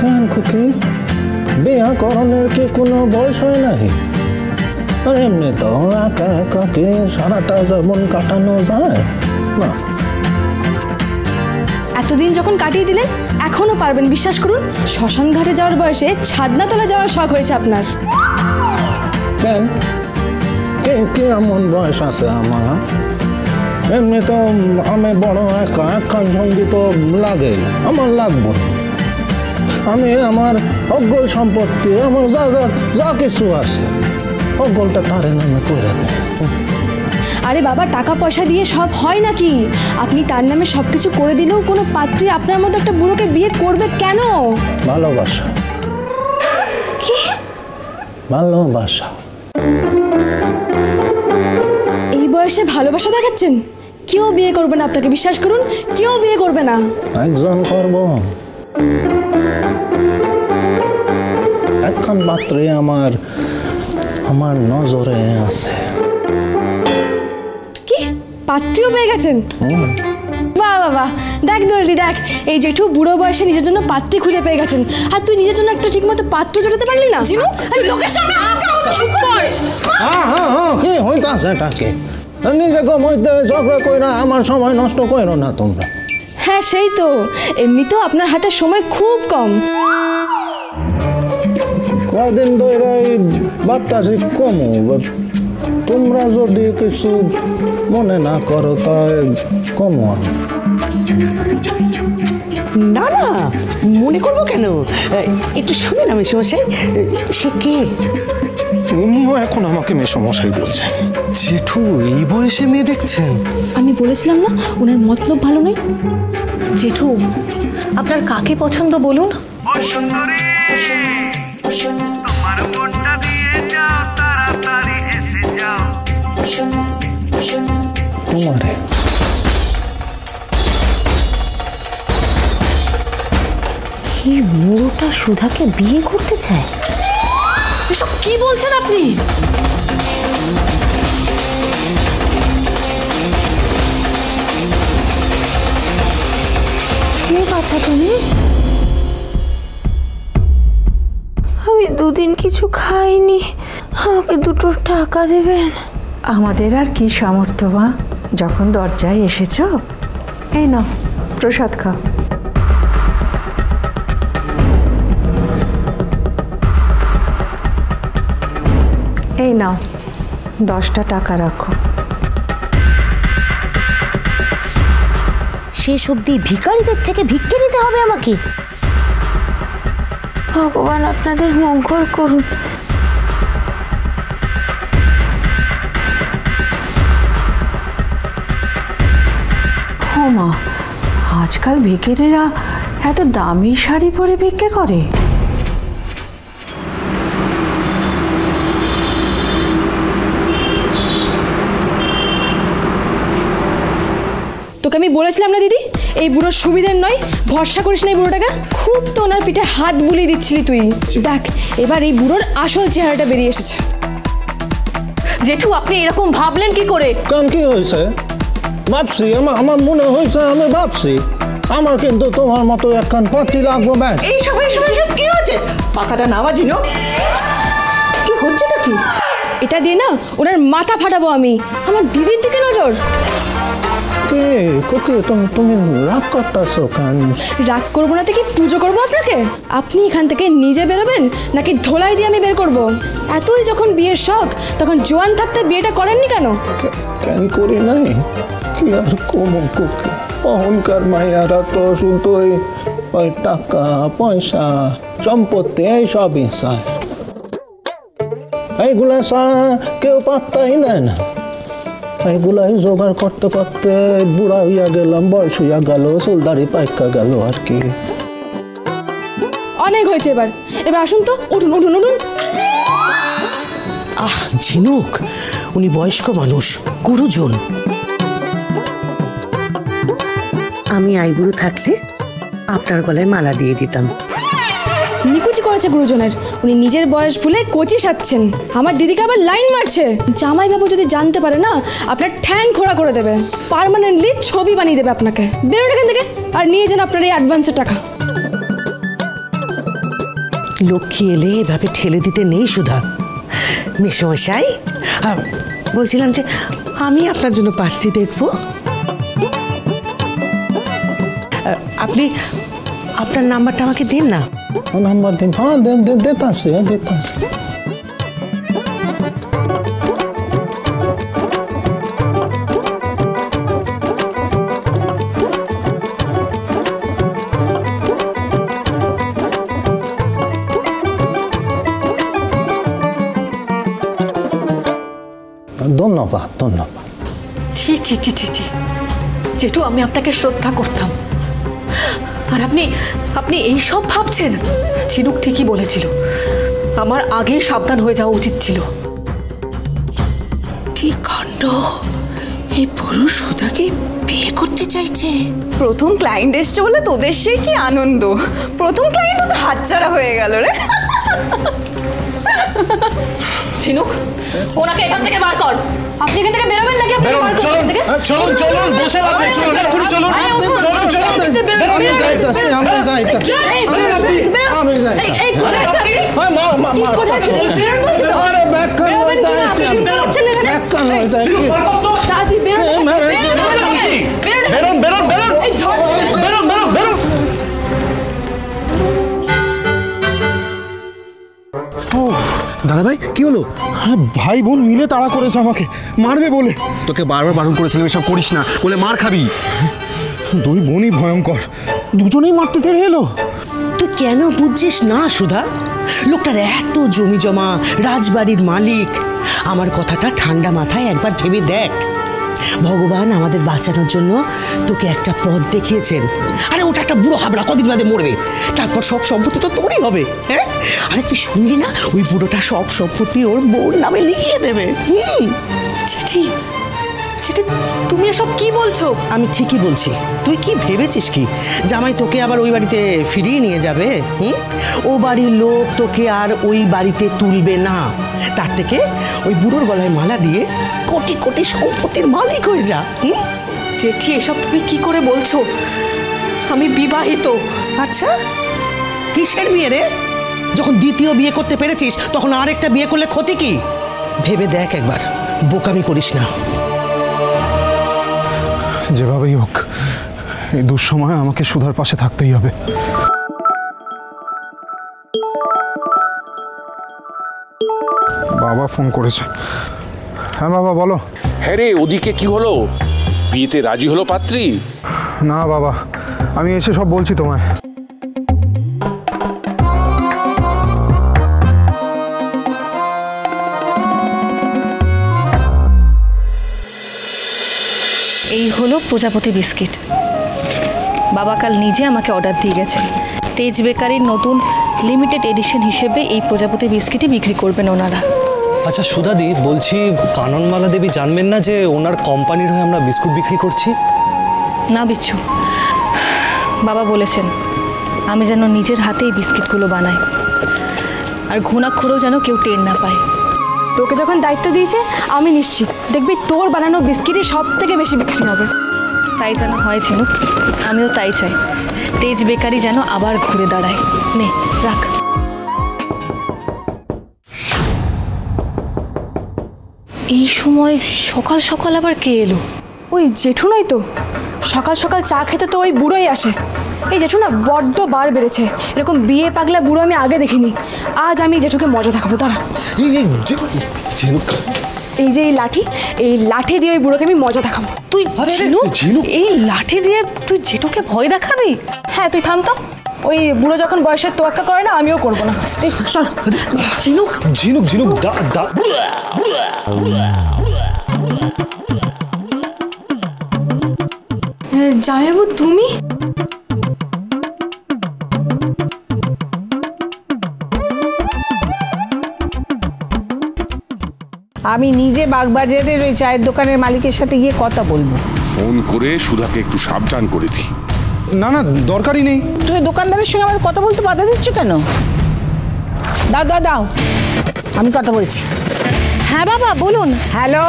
কেন খুকি বিয়া করণের কি কোনো বয়স হয় নাই? আর এমনি তো একা একা কি সারাটা জীবন কাটানো যায় না? এতদিন যখন কাটিয়ে দিলেন এখনো পারবেন, বিশ্বাস করুন। শ্মশান ঘাটে যাওয়ার বয়সে ছাদনাতলা যাওয়ার শখ হয়েছে আপনার। কেন কি এমন বয়স আছে আমার? এমনি তো আমি বড় একা একখান সঙ্গী তো লাগে, আমার লাগবো। আমি আমার অজ্ঞল সম্পত্তি, আমার যা যা যা কিছু আছে অজ্ঞলটা তারে নামে করে দেয়। আরে বাবা, টাকা পয়সা দিয়ে সব হয় নাকি? আপনি তার নামে সবকিছু করে দিলেও কোনো পাত্রী আপনার মতো একটা বুড়োকে বিয়ে করবে কেন? ভালোবাসা। কি ভালোবাসা? এই বয়সে ভালোবাসা দেখাচ্ছেন? কেউ বিয়ে করবে না আপনাকে, বিশ্বাস করুন, কেউ বিয়ে করবে না। একজন করব, একখান পাত্রে আমার আমার নজরে আছে। কি পাত্রীও পেয়ে গেছেন? বাহ বাবা, দেখ দলদি দেখ, এই জেঠু বুড়ো বয়সে নিজের জন্য পাত্রী খুঁজে পেয়ে গেছেন, আর তুই নিজের জন্য একটা ঠিকমতো পাত্র জোটাতে পারলি না। জিনু, তুই লোকের সামনে চুপ কর। কি হইতাছে এটাকে? নিজেকে মধ্যে ঝগড়া কইরা আমার সময় নষ্ট কইরো না তোমরা। হ্যাঁ সেই তো, এমনিতেও আপনার হাতে সময় খুব কম। কয়দিন ধরে বাপটাছি কমু, তোমরা যদি কিছু মনে না করো তাই কমু। না না, মনে করবো কেন? একটু শুনে না মেসমশাই, সে কে? উনিও এখন আমাকে মেসমশাই বলছে। জেঠু এই বয়সে মেয়ে দেখছেন? আমি বলেছিলাম না ওনার মতলব ভালো নয়। জেঠু, আপনার কাকে পছন্দ বলুন? তোমারে। এই বুড়োটা সুধাকে বিয়ে করতে চায়? এসব কি বলছেন আপনি? কে বাছা তুমি? আমি দুদিন কিছু খাইনি, আমাকে 2 টাকা দেবেন? আমাদের আর কি সামর্থ্য মা, যখন দরজায় এসেছো, এই নাও প্রসাদ খাও। এই নাও 10টা টাকা রাখো। শেষ অবধি ভিখারিদের থেকে ভিক্ষে নিতে হবে আমাকে? ভগবান আপনাদের মঙ্গল করুন। ও মা, আজকাল ভিখারিরা এত দামি শাড়ি পরে ভিক্ষে করে? তোকে আমি বলেছিলাম না দিদি, এই বুড়োর সুবিধের নয়, ভরসা করিস না এই বুড়োটাকে। খুব তো ওনার পিঠে হাত বুলিয়ে দিচ্ছিলি তুই। দেখ এবার এই বুড়োর আসল চেহারাটা বেরিয়ে এসেছে। জেঠু, আপনি এরকম ভাবলেন কি করে? কেন কি হয়েছে? ভাবছি, আমার মনে হয়েছে, আমি ভাবছি আমার কিন্তু তোমার মতো একখান পাত্রী লাগবো। ব্যাস। এইসব কি হচ্ছে? পাখাটা নাওয়া জিনু, কি হচ্ছেটা কি? এটা দিয়ে না ওনার মাথা ফাটাবো আমি। আমার দিদির দিকে নজর। কে কোকে তুমি রাগ করতেছো কেন? রাগ করবো না তো কি পুজো করবো আপনাকে? আপনি এখান থেকে নিজে বেরোবেন নাকি ধোলাই দিয়ে আমি বের করব? এতই যখন বিয়ের শখ, তখন জোয়ান থাকতে বিয়েটা করেননি কেন? কেন করি নাই? কি আর কমো কোকে, অহংকার মাইয়ারা তো শুধু ওই টাকা পয়সা সম্পত্তি এইসবই চায়। এইগুলা ছাড়া কেউ পাত্তাই দেয় না। এইগুলাই জোগাড় করতে করতে বুড়া হইয়া গেলাম, বয়স হইয়া গেল, চুলদাড়ি পাইকা গেল আর কি। অনেক হয়েছে, এবার আসুন তো, উঠুন উঠুন উঠুন। আহ ঝিনুক, উনি বয়স্ক মানুষ, গুরুজন। আমি আইবুড়ো থাকলে আপনার গলায় মালা দিয়ে দিতাম। নিকুচি করেছে গুরুজনের, উনি নিজের বয়স ভুলে কচি সাচ্ছেন। আমার দিদিকে আবার লাইন মারছে। জামাই বাবু যদি জানতে পারে না, আপনার ঠ্যাং খোড়া করে দেবে, পার্মানেন্টলি ছবি বানিয়ে দেবে আপনাকে। বেরোন এখান থেকে, আর নিয়ে যান আপনার এই অ্যাডভান্সের টাকা। লক্ষ্মী এলে এভাবে ঠেলে দিতে নেই সুধা। মেসমশাই, বলছিলাম যে আমি আপনার জন্য পাত্রী দেখব। আপনি আপনার নাম্বারটা আমাকে দিন না। নাম্বার দিন? হ্যাঁ দেতা আছে, দেতা আছে। ধন্যবাদ ধন্যবাদ। ছি ছি ছি ছি ছি, জেঠু আমি আপনাকে শ্রদ্ধা করতাম, আর আপনি আপনি এই সব ভাবছেন? ঝিনুক ঠিকই বলেছিল, আমার আগেই সাবধান হয়ে যাওয়া উচিত ছিল। কি কাণ্ড! এই পুরুষ সুধাকে বিয়ে করতে চাইছে। প্রথম ক্লায়েন্ট এসছে বলে তোদের সে কি আনন্দ! প্রথম ক্লায়েন্ট তো হাতছাড়া হয়ে গেল রে। ঝিনুক, ওনাকে এখান থেকে বার কর। আপনি এখান থেকে বেরোবেন নাকি? চলুন চলুন, বসে লাভ নেই, চলুন এক্ষুনি চলুন, চলুন চলুন। আমি যাইতাছি, আমি যাইতাছি, আমি যাইতাছি। আরে ব্যাখ্যান হইতে আইছি, ব্যাখ্যান হইতে আইছি। বেরোন বেরোন বেরোন বেরোন বেরোন বেরোন। দাদা ভাই কি হলো? ভাই বোন মিলে তাড়া করেছে আমাকে, মারবে বলে। তোকে বারবার বারণ করেছিলাম এসব করিস না, বলে মার খাবি। দুই বোনই ভয়ঙ্কর, দুজনেই মারতে তেড়ে এলো। তুই কেন বুঝছিস না সুধা? লোকটার এত জমি জমা, রাজবাড়ির মালিক। আমার কথাটা ঠান্ডা মাথায় একবার ভেবে দেখ। ভগবান আমাদের বাঁচানোর জন্য তোকে একটা পথ দেখিয়েছেন। আরে ওটা একটা বুড়ো হাবড়া, কদিন বাদে মরবে, তারপর সব সম্পত্তি তো তোরই হবে। হ্যাঁ, আরে তুই শুনলি না, ওই বুড়োটা সব সম্পত্তি ওর বউর নামে লিখিয়ে দেবে। চিঠি? চিঠি? তুমি এসব কি বলছো? আমি ঠিকই বলছি। তুই কি ভেবেছিস কি জামাই তোকে আবার ওই বাড়িতে ফিরিয়ে নিয়ে যাবে? ও বাড়ির লোক তোকে আর ওই বাড়িতে তুলবে না। তার থেকে ওই বুড়োর গলায় মালা দিয়ে কোটি কোটি সম্পত্তির মালিক হয়ে যা। জেঠি, এসব তুমি কি করে বলছো? আমি বিবাহিত। আচ্ছা, কিসের বিয়ে রে? যখন দ্বিতীয় বিয়ে করতে পেরেছিস তখন আরেকটা বিয়ে করলে ক্ষতি কি? ভেবে দেখ একবার, বোকামি করিস না। যেভাবেই হোক এই দুঃসময়ে আমাকে সুধার পাশে থাকতেই হবে। বাবা ফোন করেছে। হ্যাঁ বাবা বলো। হ্যাঁ রে, ওদিকে কি হলো? বিয়েতে রাজি হলো পাত্রী? না বাবা, আমি এসে সব বলছি তোমায়। এই হলো প্রজাপতি বিস্কিট। বাবা কাল নিজে আমাকে অর্ডার দিয়ে গেছেন। তেজ বেকারির নতুন লিমিটেড এডিশন হিসেবে এই প্রজাপতি বিস্কিটই বিক্রি করবেন ওনারা। আচ্ছা সুধাদি, বলছি কাননমালা দেবী জানবেন না যে ওনার কোম্পানির হয়ে আমরা বিস্কুট বিক্রি করছি? না বিচ্ছু, বাবা বলেছেন আমি যেন নিজের হাতে এই বিস্কিটগুলো বানাই, আর ঘুণাক্ষরেও যেন কেউ টের না পায়। তোকে যখন দায়িত্ব দিয়েছে আমি নিশ্চিত দেখবি তোর বানানো বিস্কিটই সব থেকে বেশি বিক্রি হবে। তাই যেন হয় ঝিনুক, আমিও তাই চাই। তেজ বেকারি যেন আবার ঘুরে দাঁড়ায়। নে রাখ। এই সময় সকাল সকাল আবার কে এলো? ওই জেঠু নয় তো? সকাল সকাল চা খেতে তো ওই বুড়োই আসে। এই জেঠু না বড্ড বার বেড়েছে, এরকম বিয়ে পাগলা বুড়ো আমি আগে দেখিনি। আজ আমি জেঠুকে মজা দেখাবো, তারা। এই যে এই লাঠি দিয়ে ওই বুড়োকে আমি মজা দেখাবো। তুই এই লাঠি দিয়ে তুই জেঠুকে ভয় দেখাবি? হ্যাঁ, তুই থাম তো। ওই বুড়ো যখন বয়সের তোয়াক্কা করে না, আমিও করবো না। চল। ঝিনুক ঝিনুক ঝিনুক জামাইবাবু তুমি? আমি নিজে বাগবাজারের ওই চায়ের দোকানের মালিকের সাথে গিয়ে কথা বলবো। ফোন করে সুধাকে একটু সাবধান করে দি। না না, দরকারই নেই। তুমি দোকানদারের সঙ্গে আমার কথা বলতে বাধা দিচ্ছ কেন? দাও দাও দাও, আমি কথা বলছি। হ্যাঁ বাবা বলুন। হ্যালো,